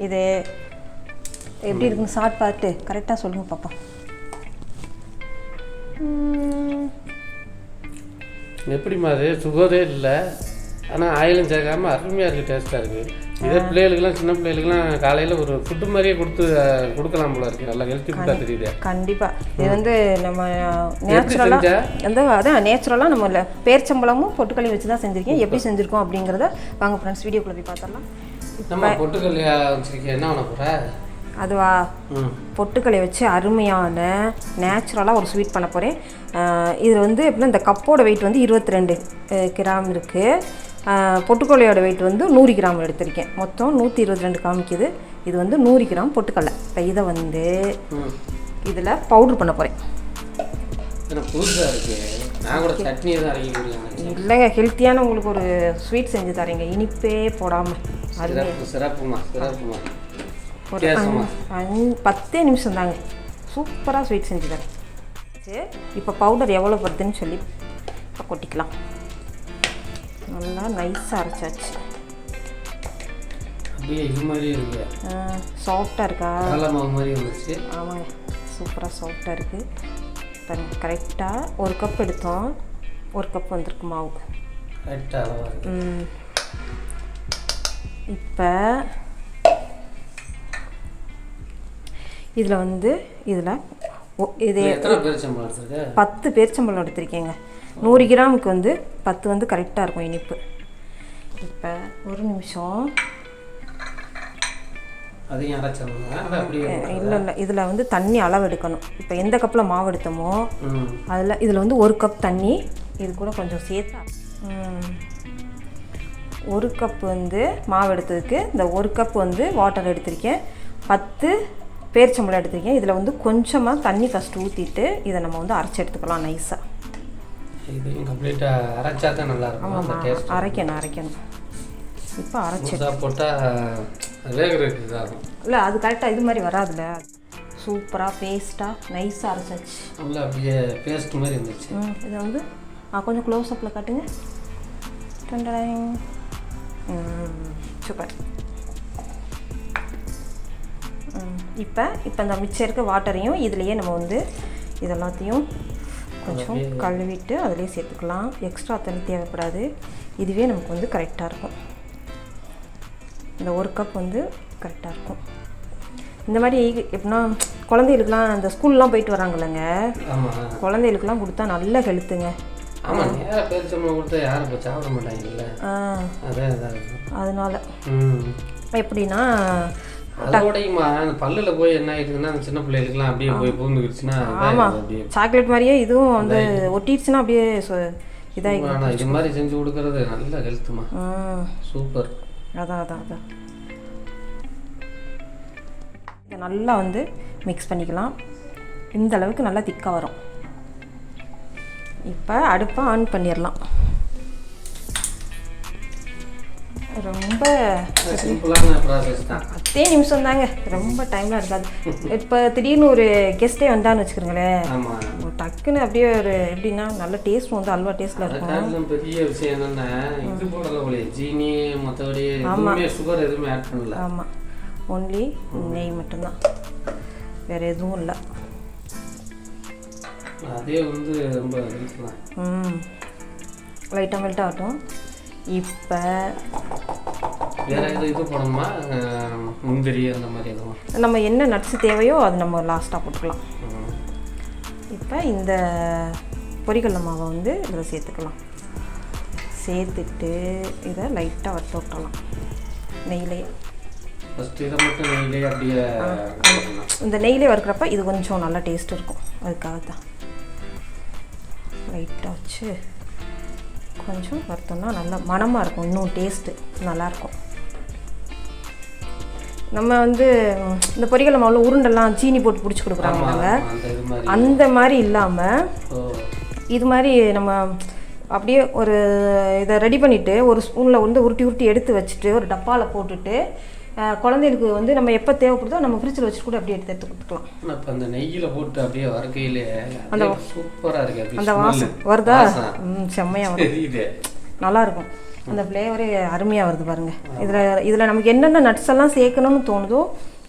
இது எப்படி இருக்குன்னு சாப்பிட்டு பார்த்துட்டு கரெக்டாக சொல்லுங்கள் பாப்பா. எப்படிமா அது சுகரே இல்லை, ஆனால் ஆயிலும் சேர்க்காம அருமையாக இருக்குது, டேஸ்ட்டாக இருக்குது. இதே பிள்ளைகளுக்குலாம் சின்ன பிள்ளைகளுக்குலாம் காலையில் ஒரு ஃபுட்டு மாதிரியே கொடுக்கலாம் போல இருக்குது. நல்லா ஹெல்த்தி ஃபுட்டாக தெரியுது. கண்டிப்பாக இது வந்து நம்ம நேச்சுரலாக அதான் நேச்சுரலாக நம்ம பேரிச்சம்பழமும் பொட்டுக்கல்லையும் வச்சு தான் செஞ்சுருக்கேன். எப்படி செஞ்சுருக்கோம் அப்படிங்கிறத வாங்க ஃப்ரெண்ட்ஸ் வீடியோக்குள்ளே போய் பார்த்துடலாம். நம்ம பொட்டுக்கல்லையா வச்சுருக்கேன், என்ன பண்ண போகிற? அதுவா, பொட்டுக்கல்லை வச்சு அருமையான நேச்சுரலாக ஒரு ஸ்வீட் பண்ண போகிறேன். இதில் வந்து எப்படின்னா இந்த கப்போட வெயிட் வந்து 22 கிராம் இருக்குது. பொட்டுக்கல்லையோட வெயிட் வந்து 100 கிராம் எடுத்திருக்கேன். மொத்தம் 122 காமிக்குது. இது வந்து 100 கிராம் பொட்டுக்கல்லை. இப்போ இதை வந்து இதில் பவுட்ரு பண்ண போகிறேன். இல்லைங்க, ஹெல்த்தியான உங்களுக்கு ஒரு ஸ்வீட் செஞ்சு தரேங்க, இனிப்பே போடாமல். அது ஒரு 10 நிமிஷம் தாங்க, சூப்பராக ஸ்வீட் செஞ்சு தரேன். சரி, இப்போ பவுடர் எவ்வளோ வருதுன்னு சொல்லி இப்போ கொட்டிக்கலாம். நல்லா நைஸாக அரைச்சாச்சு. சாஃப்டாக இருக்கா? ஆமாங்க, சூப்பராக சாஃப்டாக இருக்குது. இப்போ கரெக்டாக 1 கப் எடுத்தோம், 1 கப் வந்திருக்கு மாவு. இப்போ இதில் வந்து இது 10 பேரிச்சம்பழம் எடுத்திருக்கேங்க. 100 கிராமுக்கு வந்து 10 வந்து கரெக்டாக இருக்கும் இனிப்பு. இப்போ ஒரு நிமிஷம். இல்லை இதில் வந்து தண்ணி அளவு எடுக்கணும். இப்போ எந்த கப்பில் மாவு எடுத்தோமோ இதில் வந்து 1 கப் தண்ணி, இது கூட கொஞ்சம் சேர்த்தா 1 கப் வந்து மாவு எடுத்ததுக்கு இந்த 1 கப் வந்து வாட்டர் எடுத்திருக்கேன். 10 பேரிச்சம்பழம் எடுத்திருக்கேன். இதில் வந்து கொஞ்சமாக தண்ணி ஃபஸ்ட்டு ஊற்றிட்டு இதை நம்ம வந்து அரைச்சி எடுத்துக்கலாம் நைஸாக. ஆமாம், அரைக்கணும். இப்போ அரைச்சி இல்லை, அது கரெக்டாக இது மாதிரி வராதுல்ல. சூப்பராக பேஸ்ட்டாக நைஸாக அரைச்சாச்சு. பேஸ்ட் மாதிரி இருந்துச்சு. இதை வந்து கொஞ்சம் க்ளோஸ்அப்பில் காட்டுங்க. சூப்பர். இப்போ இந்த மிச்சம் இருக்க வாட்டரையும் இதுலேயே நம்ம வந்து இதெல்லாத்தையும் கொஞ்சம் கழுவிட்டு அதிலே சேர்த்துக்கலாம். எக்ஸ்ட்ரா தண்ணி தேவைப்படாது. இதுவே நமக்கு வந்து கரெக்டாக இருக்கும். இந்த 1 கப் வந்து கரெக்டாக இருக்கும். இந்த மாதிரி எப்படின்னா குழந்தைகளுக்குலாம் இந்த ஸ்கூல்லாம் போயிட்டு வராங்கல்லங்க, குழந்தைகளுக்குலாம் கொடுத்தா நல்ல ஹெல்த்துங்க. அதனால எப்படின்னா பல்லில் போய் என்ன ஆயிடுதுன்னா சின்ன பிள்ளைகளுக்குலாம் அப்படியே போய் பூந்துக்கிடுச்சுன்னா, ஆமாம், சாக்லேட் மாதிரியே இதுவும் வந்து ஒட்டிடுச்சுன்னா அப்படியே இதாகி இது மாதிரி செஞ்சு கொடுக்கறது நல்ல ஹெல்த்துமா. சூப்பர். அதான் இதை நல்லா வந்து மிக்ஸ் பண்ணிக்கலாம். இந்த அளவுக்கு நல்லா திக்காக வரும். இப்போ அடுப்பை ஆன் பண்ணிடலாம். ரொம்ப 10 நிமிஷம் தாங்க, ரொம்ப டைம்லாம் இருக்காது. இப்போ திடீர்னு ஒரு கெஸ்ட்டே வந்தான்னு வச்சுக்கிறீங்களேன், டக்குன்னு அப்படியே ஒரு எப்படின்னா நல்ல டேஸ்ட் வந்து அல்வா டேஸ்ட்டில் இருக்கும். பெரிய விஷயம் என்னென்னா இது போடல, ஜீனி மற்றபடி சுகர் எதுவுமே ஆட் பண்ணல. ஆமாம், ஒன்லி நெய் மட்டும்தான், வேறு எதுவும் இல்லை. அதே வந்து ரொம்ப லைட்டாக மெல்ட் ஆகட்டும். இப்போ வேறு எதுவும் இது போடணுமா? முந்திரி அந்த மாதிரி எதுவும் நம்ம என்ன நட்ஸ் தேவையோ அது நம்ம லாஸ்ட்டாக போட்டுக்கலாம். இப்போ இந்த பொரிகடலை மாவை வந்து இதில் சேர்த்துக்கலாம். சேர்த்துட்டு இதை லைட்டாக வறுத்து விட்டலாம் நெய்லேயே. இந்த நெய்லேயே வறுக்கிறப்ப இது கொஞ்சம் நல்லா டேஸ்ட் இருக்கும், அதுக்காகத்தான். லைட்டாக வச்சு கொஞ்சம் வறுத்தோம்னா நல்லா மணமாக இருக்கும், இன்னும் டேஸ்ட்டு நல்லாயிருக்கும். நம்ம வந்து இந்த பொரிகடலை மாவில் உருண்டெல்லாம் சீனி போட்டு பிடிச்சி கொடுக்குறாங்க, அந்த மாதிரி இல்லாமல் இது மாதிரி நம்ம அப்படியே ஒரு இதை ரெடி பண்ணிவிட்டு ஒரு ஸ்பூனில் வந்து உருட்டி எடுத்து வச்சுட்டு ஒரு டப்பாவில் போட்டுட்டு குழந்தைகளுக்கு வந்து நம்ம எப்போ தேவைப்படுதோ நம்ம ஃப்ரிட்ஜில் வச்சுட்டு கூட அப்படியே எடுத்து கொடுத்துக்கலாம். இப்போ அந்த நெய்யில் போட்டு அப்படியே வறுக்கையிலே அந்த சூப்பராக இருக்குது. அந்த வாசம் வருதா? செம்மையாக வரும், நல்லாயிருக்கும். அந்த ஃப்ளேவரே அருமையாக வருது பாருங்கள். இதில் நமக்கு என்னென்ன நட்ஸ் எல்லாம் சேர்க்கணும்னு தோணுதோ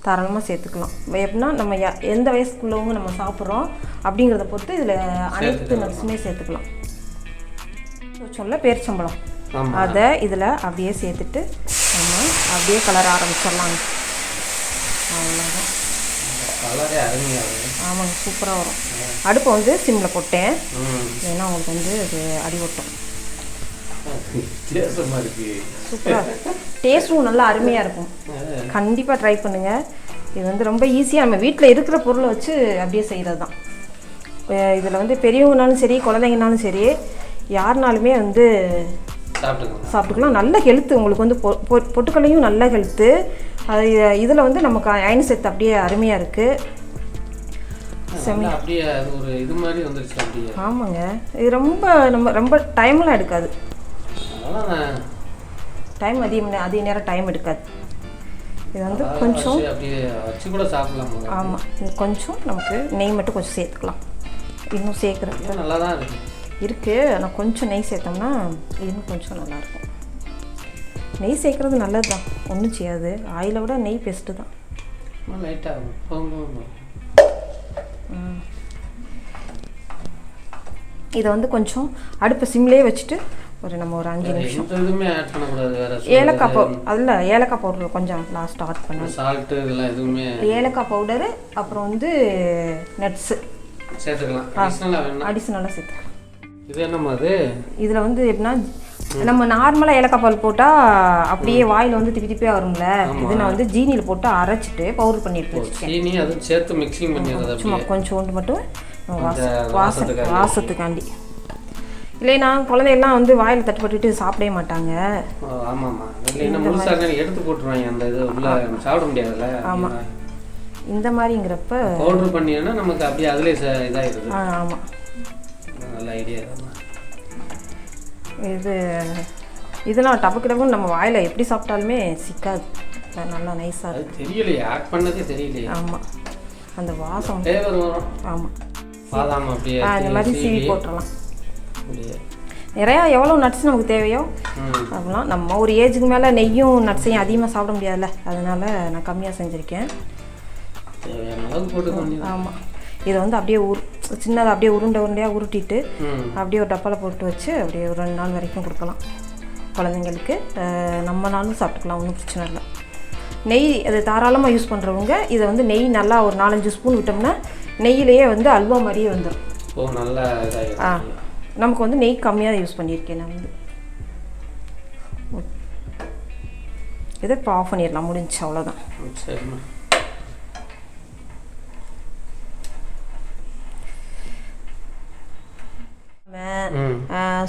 தாராளமாக சேர்த்துக்கலாம். எப்படின்னா நம்ம எந்த வயசுக்குள்ளவங்க நம்ம சாப்பிட்றோம் அப்படிங்கிறத பொறுத்து இதில் அனைத்து நட்ஸுமே சேர்த்துக்கலாம். சொல்ல பேரிச்சம்பழம் அதை இதில் அப்படியே சேர்த்துட்டு நம்ம அப்படியே கலர ஆரம்பிச்சிடலாங்க. அவ்வளோதான். ஆமாங்க, சூப்பராக வரும். அடுப்பை வந்து சிம்மில் போட்டேன், ஏன்னா உங்களுக்கு வந்து அது அடி ஒட்டும். சூப்பராக டேஸ்ட்டும் நல்லா அருமையாக இருக்கும். கண்டிப்பாக ட்ரை பண்ணுங்கள். இது வந்து ரொம்ப ஈஸியாக நம்ம வீட்டில் இருக்கிற பொருளை வச்சு அப்படியே செய்கிறது தான். இதில் வந்து பெரியவங்கனாலும் சரி குழந்தைங்கனாலும் சரி யாருனாலுமே வந்து சாப்பிட்டுக்கலாம். நல்ல ஹெல்த்து உங்களுக்கு வந்து பொட்டுக்கல்லையும் நல்ல ஹெல்த்து. அது இதில் வந்து நமக்கு அயன் சத்து அப்படியே அருமையாக இருக்குது. ஆமாங்க, இது ரொம்ப டைம்லாம் எடுக்காது. டைம் அதிக நேரம் டைம் எடுக்காது. இது வந்து கொஞ்சம் ஆமாம், இது கொஞ்சம் நமக்கு நெய் மட்டும் கொஞ்சம் சேர்த்துக்கலாம். இன்னும் சேர்க்குறது நல்லா தான் இருக்குது. ஆனால் கொஞ்சம் நெய் சேர்த்தோம்னா இன்னும் கொஞ்சம் நல்லாயிருக்கும். நெய் சேர்க்குறது நல்லது தான், ஒன்றும் செய்யாது. ஆயிலை விட நெய் பெஸ்ட்டு தான். இதை வந்து கொஞ்சம் அடுப்பு சிம்லேயே வச்சுட்டு நம்ம ஒரு 5 நிமிஷம் ஏலக்காய் பவுடர் கொஞ்சம் லாஸ்ட்டாக ஆட் பண்ணணும். ஏலக்காய் பவுடரு அப்புறம் வந்து நட்ஸு அடிஷ்னலாக சேர்த்துக்கலாம். இதில் வந்து எப்படின்னா நம்ம நார்மலாக ஏலக்காய் பால் போட்டால் அப்படியே வாயில் வந்து திப்பி திப்பியாக வரும்ல. இது நான் வந்து ஜீனியில் போட்டு அரைச்சிட்டு பவுடர் பண்ணி எடுத்து சும்மா கொஞ்சோண்டு மட்டும் வாசத்துக்காண்டி. இல்லைன்னா குழந்தையெல்லாம் வந்து வாயில் தட்டுப்பட்டுட்டு சாப்பிடவே மாட்டாங்க. ஆமாம், இந்த மாதிரிங்கிறப்ப பவுடர் பண்ணினா நமக்கு அப்படியே அதிலே இதாகிடுது. ஆமாம், நல்ல ஐடியா. இதெல்லாம் டப்புன்னு நம்ம வாயில் எப்படி சாப்பிட்டாலுமே சிக்காது. நல்லா நைஸாக இருக்குது. தெரியலையே, ஆட் பண்ணதே தெரியலையே. ஆமாம், அந்த வாசம் ஃப்ளேவர் வரும். ஆமாம், பாதாம் அப்படியே இந்த மாதிரி சீவி போட்டுடலாம். நிறையா எவ்வளோ நட்ஸ் நமக்கு தேவையோ அப்படிலாம். நம்ம ஒரு ஏஜுக்கு மேலே நெய்யும் நட்ஸையும் அதிகமாக சாப்பிட முடியாதுல்ல, அதனால நான் கம்மியாக செஞ்சுருக்கேன். ஆமாம், இதை வந்து அப்படியே சின்னதாக அப்படியே உருண்டையாக உருட்டிட்டு அப்படியே ஒரு டப்பாவில் போட்டு வச்சு அப்படியே ஒரு 2 நாள் வரைக்கும் கொடுக்கலாம் குழந்தைங்களுக்கு. நம்மனாலும் சாப்பிட்டுக்கலாம், ஒன்றும் பிரச்சனை இல்லை. நெய் அது தாராளமாக யூஸ் பண்ணுறவங்க இதை வந்து நெய் நல்லா ஒரு 4-5 ஸ்பூன் விட்டோம்னா நெய்யிலேயே வந்து அல்வா மாதிரியே வந்துடும். நமக்கு வந்து நெய் கம்மியாக யூஸ் பண்ணியிருக்கேன் நான் வந்து. இதை இப்போ ஆஃப் பண்ணிடலாம், முடிஞ்சு, அவ்வளோதான்.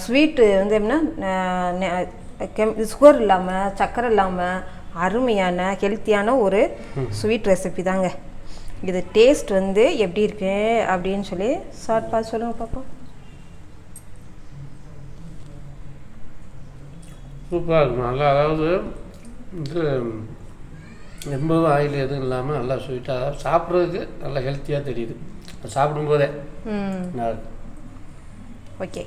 ஸ்வீட்டு வந்து எப்படின்னா சுகர் இல்லாமல் சர்க்கரை இல்லாமல் அருமையான ஹெல்த்தியான ஒரு ஸ்வீட் ரெசிபி தாங்க இது. டேஸ்ட் வந்து எப்படி இருக்கு அப்படின்னு சொல்லி பார்த்து சொல்லுங்கள் பார்ப்போம். சூப்பராக இருக்கும். நல்லா, அதாவது இது ரொம்பவும் ஆயில் எதுவும் இல்லாமல் நல்லா ஸ்வீட்டாக, அதாவது சாப்பிட்றதுக்கு நல்லா ஹெல்த்தியாக தெரியுது சாப்பிடும்போதே. ஓகே.